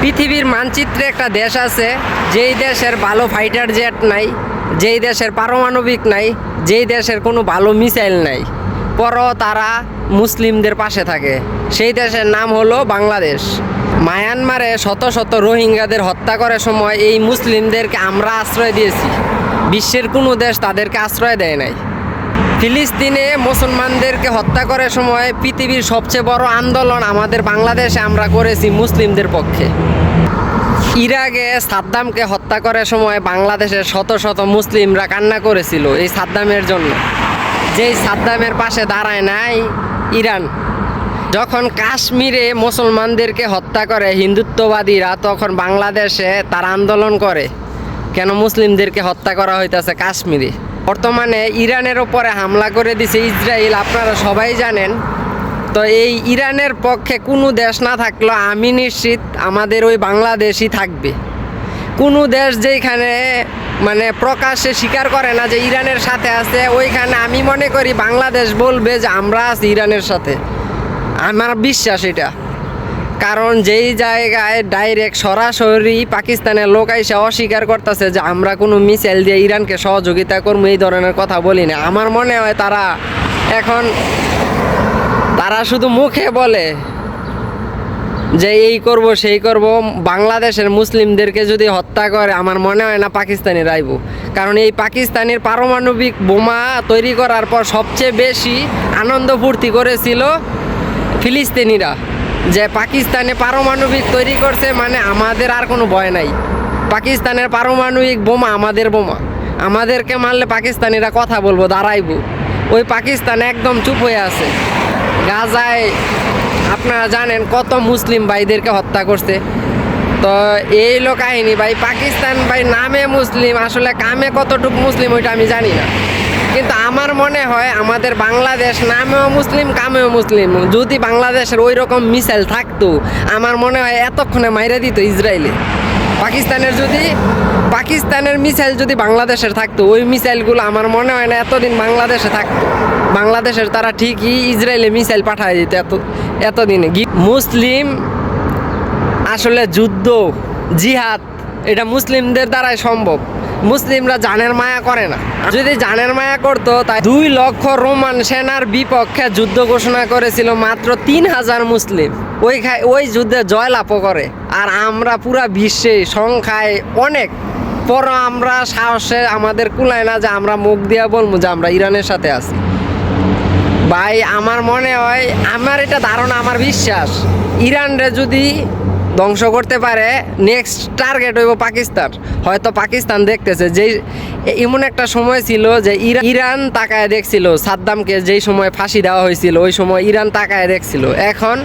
পৃথিবীর মানচিত্রে একটা দেশ আছে যেই দেশের ভালো ফাইটার জেট নাই, যেই দেশের পারমাণবিক নাই, যেই দেশের কোনো ভালো মিসাইল নাই, পরও তারা মুসলিমদের পাশে থাকে। সেই দেশের নাম হলো বাংলাদেশ। মায়ানমারে শত শত রোহিঙ্গাদের হত্যা করার সময় এই মুসলিমদেরকে আমরা আশ্রয় দিয়েছি, বিশ্বের কোনো দেশ তাদেরকে আশ্রয় দেয় নাই। ফিলিস্তিনে মুসলমানদেরকে হত্যা করার সময় পৃথিবীর সবচেয়ে বড় আন্দোলন আমাদের বাংলাদেশে আমরা করেছি মুসলিমদের পক্ষে। ইরাকে সাদ্দামকে হত্যা করার সময় বাংলাদেশের শত শত মুসলিমরা কান্না করেছিল এই সাদ্দামের জন্য, যেই সাদ্দামের পাশে দাঁড়ায় নাই ইরান। যখন কাশ্মীরে মুসলমানদেরকে হত্যা করে হিন্দুত্ববাদীরা, তখন বাংলাদেশে তার আন্দোলন করে কেন মুসলিমদেরকে হত্যা করা হইতেছে কাশ্মীরে। বর্তমানে ইরানের ওপরে হামলা করে দিছে ইসরায়েল, আপনারা সবাই জানেন। তো এই ইরানের পক্ষে কোনো দেশ না থাকলেও আমি নিশ্চিত আমাদের ওই বাংলাদেশই থাকবে। কোনো দেশ যেখানে মানে প্রকাশ্যে স্বীকার করে না যে ইরানের সাথে আছে, ওইখানে আমি মনে করি বাংলাদেশ বলবে যে আমরা আছি ইরানের সাথে। আমার বিশ্বাস এটা। কারণ যেই জায়গায় ডাইরেক্ট সরাসরি পাকিস্তানের লোক এসে অস্বীকার করতেছে যে আমরা কোনো মিসাইল দিয়ে ইরানকে সহযোগিতা করবো, এই ধরনের কথা বলি না। আমার মনে হয় তারা শুধু মুখে বলে যে এই করব সেই করব। বাংলাদেশের মুসলিমদেরকে যদি হত্যা করে, আমার মনে হয় না পাকিস্তানিরা আইব। কারণ এই পাকিস্তানের পারমাণবিক বোমা তৈরি করার পর সবচেয়ে বেশি আনন্দ ফুর্তি করেছিল ফিলিস্তিনিরা, যে পাকিস্তানে পারমাণবিক তৈরি করছে মানে আমাদের আর কোনো ভয় নাই। পাকিস্তানের পারমাণবিক বোমা আমাদের বোমা, আমাদেরকে মারলে পাকিস্তানিরা কথা বলবো, দাঁড়াইব। ওই পাকিস্তান একদম চুপ হয়ে আছে। গাজায় আপনারা জানেন কত মুসলিম ভাইদেরকে হত্যা করছে। তো এই লোক কাহিনী ভাই, পাকিস্তান ভাই নামে মুসলিম, আসলে কামে কতটুকু মুসলিম ওইটা আমি জানি না। কিন্তু আমার মনে হয় আমাদের বাংলাদেশ নামেও মুসলিম, কামেও মুসলিম। যদি বাংলাদেশের ওই রকম মিসাইল থাকতো, আমার মনে হয় এতক্ষণে মাইরে দিত ইসরায়েলে। পাকিস্তানের মিসাইল যদি বাংলাদেশের থাকতো, ওই মিসাইলগুলো আমার মনে হয় না এতদিন বাংলাদেশে থাকতো। বাংলাদেশের তারা ঠিকই ইসরায়েলে মিসাইল পাঠায় দিত এতদিনে। মুসলিম আসলে যুদ্ধ জিহাদ এটা মুসলিমদের দ্বারাই সম্ভব। মুসলিমরা জানের মায়া করে না। যদি জানের মায়া করতো, তাই 2 লক্ষ রোমান সেনার বিপক্ষে যুদ্ধ ঘোষণা করেছিল মাত্র 3000 মুসলিম। ওই যুদ্ধে জয়লাভও করে। আর আমরা পুরা বিশ্বে সংখ্যায় অনেক, পর আমরা সাহসে আমাদের কুলায় না যে আমরা মুখ দিয়া বলবো যে আমরা ইরানের সাথে আছি। ভাই আমার মনে হয়, আমার এটা ধারণা, আমার বিশ্বাস, ইরানরে যদি ধ্বংস করতে পারে, নেক্সট টার্গেট হইব পাকিস্তান। হয়তো পাকিস্তান দেখতেছে যে এমন একটা সময় ছিল যে ইরান তাকায় দেখছিল সাদ্দামকে, যেই সময় ফাঁসি দেওয়া হয়েছিল ওই সময় ইরান তাকায় দেখছিল। এখন